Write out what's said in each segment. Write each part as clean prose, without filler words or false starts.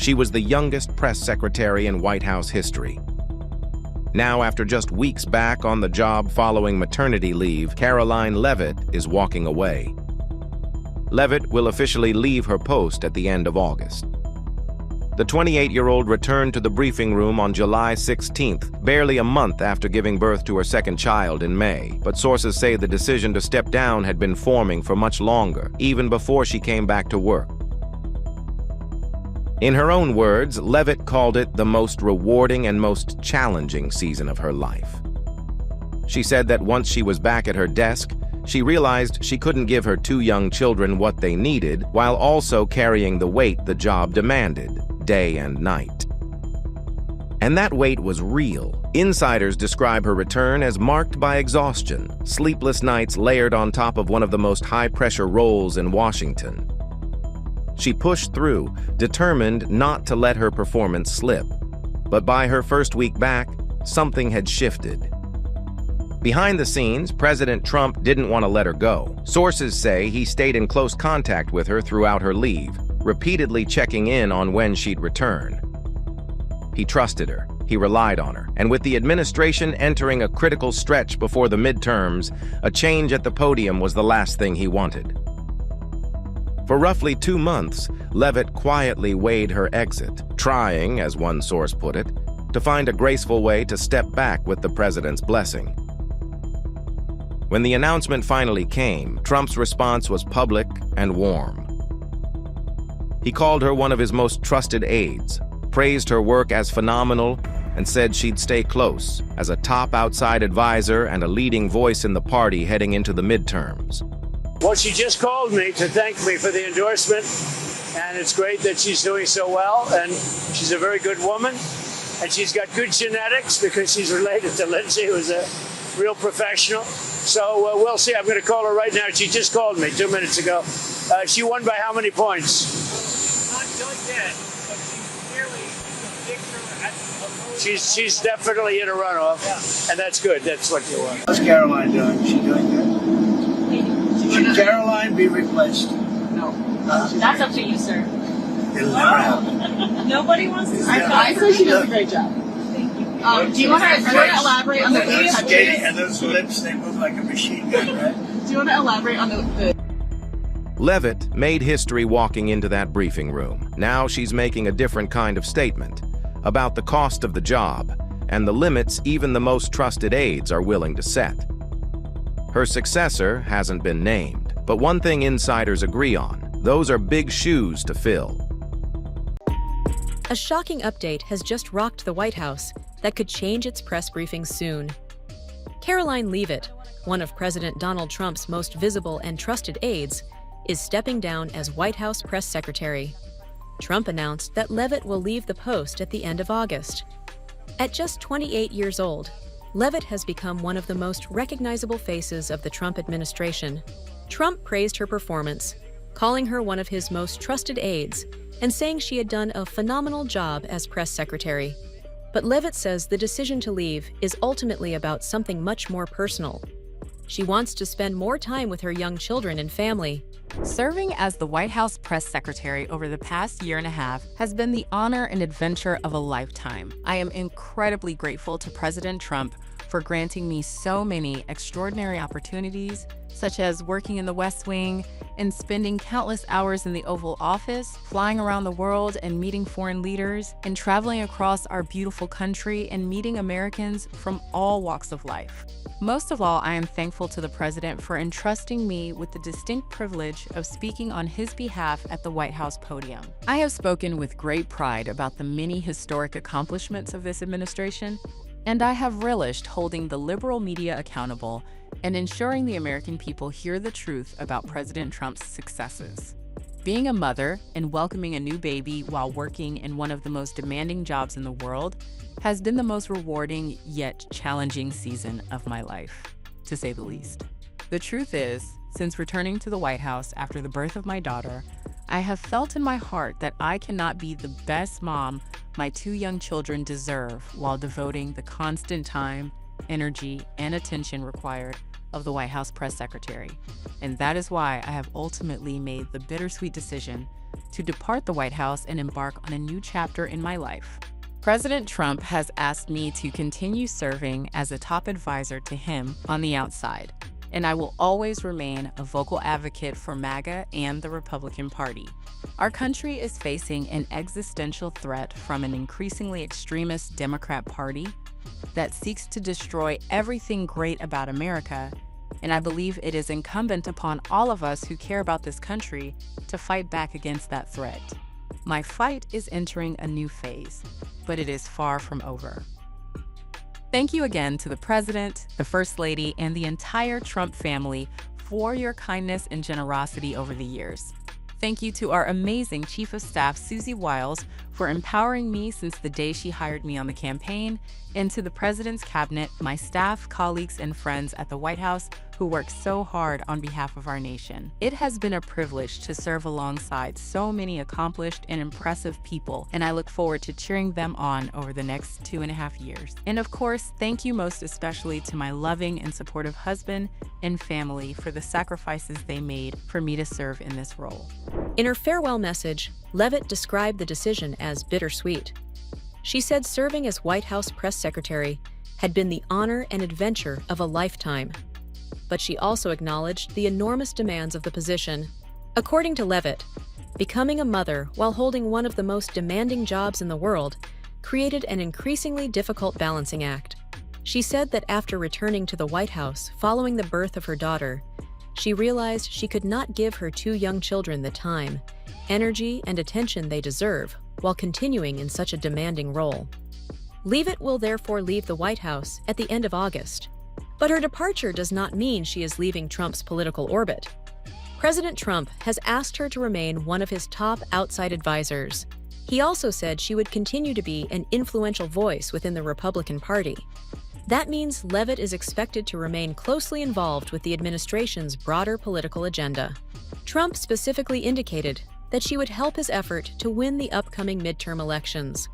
She was the youngest press secretary in White House history. Now, after just weeks back on the job following maternity leave, Karoline Leavitt is walking away. Leavitt will officially leave her post at the end of August. The 28-year-old returned to the briefing room on July 16th, barely a month after giving birth to her second child in May. But sources say the decision to step down had been forming for much longer, even before she came back to work. In her own words, Leavitt called it the most rewarding and most challenging season of her life. She said that once she was back at her desk, she realized she couldn't give her two young children what they needed while also carrying the weight the job demanded, day and night. And that weight was real. Insiders describe her return as marked by exhaustion, sleepless nights layered on top of one of the most high-pressure roles in Washington. She pushed through, determined not to let her performance slip. But by her first week back, something had shifted. Behind the scenes, President Trump didn't want to let her go. Sources say he stayed in close contact with her throughout her leave, repeatedly checking in on when she'd return. He trusted her, he relied on her, and with the administration entering a critical stretch before the midterms, a change at the podium was the last thing he wanted. For roughly 2 months, Leavitt quietly weighed her exit, trying, as one source put it, to find a graceful way to step back with the president's blessing. When the announcement finally came, Trump's response was public and warm. He called her one of his most trusted aides, praised her work as phenomenal, and said she'd stay close as a top outside advisor and a leading voice in the party heading into the midterms. Well, she just called me to thank me for the endorsement, and it's great that she's doing so well, and she's a very good woman, and she's got good genetics because she's related to Lindsay, who's a real professional. So we'll see. I'm going to call her right now. She just called me 2 minutes ago. She won by how many points? Not yet, but she's clearly a victor at the She's definitely in a runoff, yeah. And that's good. That's what you want. How's Karoline doing? She doing good? Should Karoline be replaced? No. That's up to you, sir. It'll never happen. Nobody wants to. I say she does a great job. Thank you. Do you want to elaborate on And those lips, they move like a machine gun, right? Do you want to elaborate on the Leavitt made history walking into that briefing room. Now she's making a different kind of statement about the cost of the job and the limits even the most trusted aides are willing to set. Her successor hasn't been named, but one thing insiders agree on: those are big shoes to fill. A shocking update has just rocked the White House that could change its press briefings soon. Karoline Leavitt, one of President Donald Trump's most visible and trusted aides, is stepping down as White House press secretary. Trump announced that Leavitt will leave the post at the end of August. At just 28 years old, Leavitt has become one of the most recognizable faces of the Trump administration. Trump praised her performance, calling her one of his most trusted aides and saying she had done a phenomenal job as press secretary. But Leavitt says the decision to leave is ultimately about something much more personal. She wants to spend more time with her young children and family. Serving as the White House press secretary over the past year and a half has been the honor and adventure of a lifetime. I am incredibly grateful to President Trump for granting me so many extraordinary opportunities, such as working in the West Wing and spending countless hours in the Oval Office, flying around the world and meeting foreign leaders, and traveling across our beautiful country and meeting Americans from all walks of life. Most of all, I am thankful to the President for entrusting me with the distinct privilege of speaking on his behalf at the White House podium. I have spoken with great pride about the many historic accomplishments of this administration, and I have relished holding the liberal media accountable and ensuring the American people hear the truth about President Trump's successes. Being a mother and welcoming a new baby while working in one of the most demanding jobs in the world has been the most rewarding yet challenging season of my life, to say the least. The truth is, since returning to the White House after the birth of my daughter, I have felt in my heart that I cannot be the best mom my two young children deserve while devoting the constant time, energy, and attention required of the White House press secretary. And that is why I have ultimately made the bittersweet decision to depart the White House and embark on a new chapter in my life. President Trump has asked me to continue serving as a top advisor to him on the outside, and I will always remain a vocal advocate for MAGA and the Republican Party. Our country is facing an existential threat from an increasingly extremist Democrat Party that seeks to destroy everything great about America, and I believe it is incumbent upon all of us who care about this country to fight back against that threat. My fight is entering a new phase, but it is far from over. Thank you again to the President, the First Lady, and the entire Trump family for your kindness and generosity over the years. Thank you to our amazing Chief of Staff, Susie Wiles, for empowering me since the day she hired me on the campaign, and to the President's Cabinet, my staff, colleagues, and friends at the White House who work so hard on behalf of our nation. It has been a privilege to serve alongside so many accomplished and impressive people, and I look forward to cheering them on over the next 2.5 years. And of course, thank you most especially to my loving and supportive husband and family for the sacrifices they made for me to serve in this role. In her farewell message, Leavitt described the decision as bittersweet. She said serving as White House press secretary had been the honor and adventure of a lifetime. But she also acknowledged the enormous demands of the position. According to Leavitt, becoming a mother while holding one of the most demanding jobs in the world created an increasingly difficult balancing act. She said that after returning to the White House following the birth of her daughter, she realized she could not give her 2 young children the time, energy, and attention they deserve while continuing in such a demanding role. Leavitt will therefore leave the White House at the end of August. But her departure does not mean she is leaving Trump's political orbit. President Trump has asked her to remain one of his top outside advisors. He also said she would continue to be an influential voice within the Republican Party. That means Leavitt is expected to remain closely involved with the administration's broader political agenda. Trump specifically indicated that she would help his effort to win the upcoming midterm elections.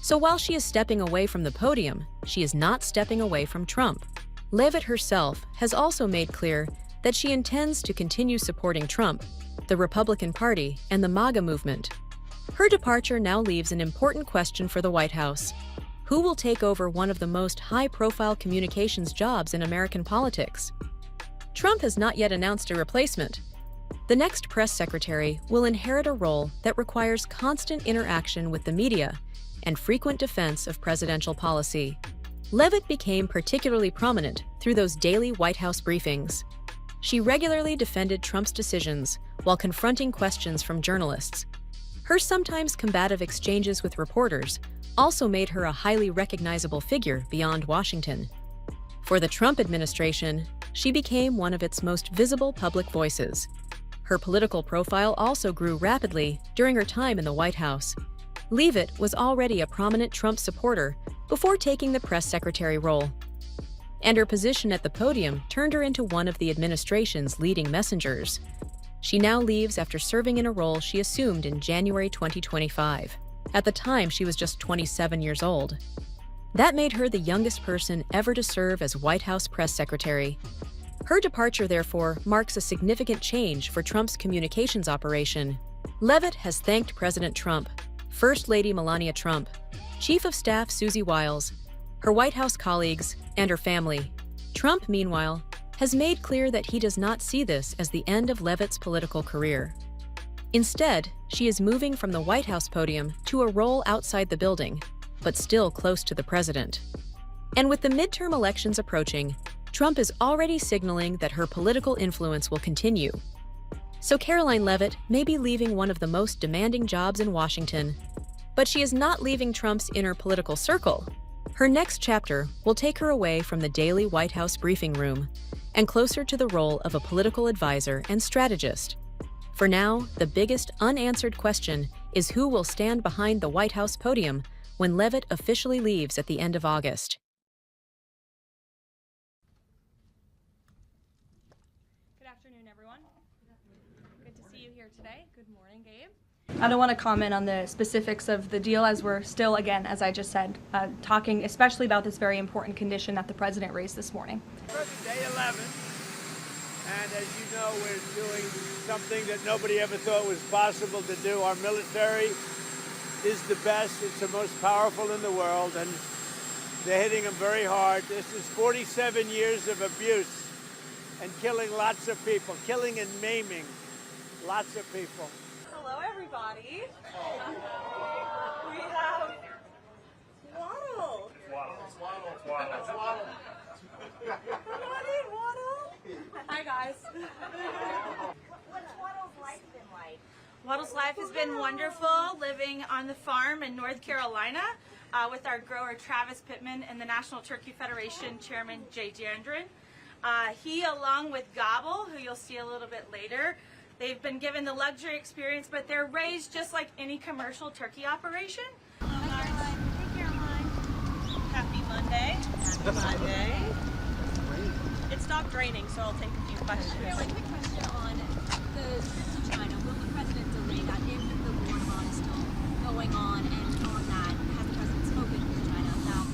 So while she is stepping away from the podium, she is not stepping away from Trump. Leavitt herself has also made clear that she intends to continue supporting Trump, the Republican Party, and the MAGA movement. Her departure now leaves an important question for the White House. Who will take over one of the most high-profile communications jobs in American politics? Trump has not yet announced a replacement. The next press secretary will inherit a role that requires constant interaction with the media and frequent defense of presidential policy. Leavitt became particularly prominent through those daily White House briefings. She regularly defended Trump's decisions while confronting questions from journalists. Her sometimes combative exchanges with reporters also made her a highly recognizable figure beyond Washington. For the Trump administration, she became one of its most visible public voices. Her political profile also grew rapidly during her time in the White House. Leavitt was already a prominent Trump supporter before taking the press secretary role. And her position at the podium turned her into one of the administration's leading messengers. She now leaves after serving in a role she assumed in January 2025. At the time, she was just 27 years old. That made her the youngest person ever to serve as White House press secretary. Her departure, therefore, marks a significant change for Trump's communications operation. Leavitt has thanked President Trump, First Lady Melania Trump, Chief of Staff Susie Wiles, her White House colleagues, and her family. Trump, meanwhile, has made clear that he does not see this as the end of Leavitt's political career. Instead, she is moving from the White House podium to a role outside the building, but still close to the president. And with the midterm elections approaching, Trump is already signaling that her political influence will continue. So Karoline Leavitt may be leaving one of the most demanding jobs in Washington, but she is not leaving Trump's inner political circle. Her next chapter will take her away from the daily White House briefing room and closer to the role of a political advisor and strategist. For now, the biggest unanswered question is who will stand behind the White House podium when Leavitt officially leaves at the end of August. Good afternoon, everyone. Good to see you here today. Good morning, Gabe. I don't want to comment on the specifics of the deal as we're still, again, as I just said, talking especially about this very important condition that the president raised this morning. Day 11, And as you know, we're doing something that nobody ever thought was possible to do. Our military is the best. It's the most powerful in the world, and they're hitting them very hard. This is 47 years of abuse and killing lots of people, killing and maiming lots of people. Hello, everybody. We have Waddle. Waddle. Hi, guys. What's Waddle's life been like? Waddle's life has been wonderful, living on the farm in North Carolina with our grower Travis Pittman and the National Turkey Federation Chairman Jay Jandren. He, along with Gobble, who you'll see a little bit later, they've been given the luxury experience, but they're raised just like any commercial turkey operation. Hi, Caroline. Hey, Caroline. Happy Monday. Happy Monday. It stopped raining, so I'll take a few questions. Caroline, quick question on the trip to China. Will the president delay that if the war in Iran is still going on? And on that, has the president spoken to China about?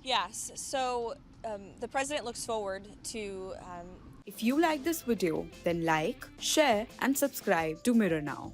Yes, so the president looks forward to... If you like this video, then like, share and subscribe to Mirror Now.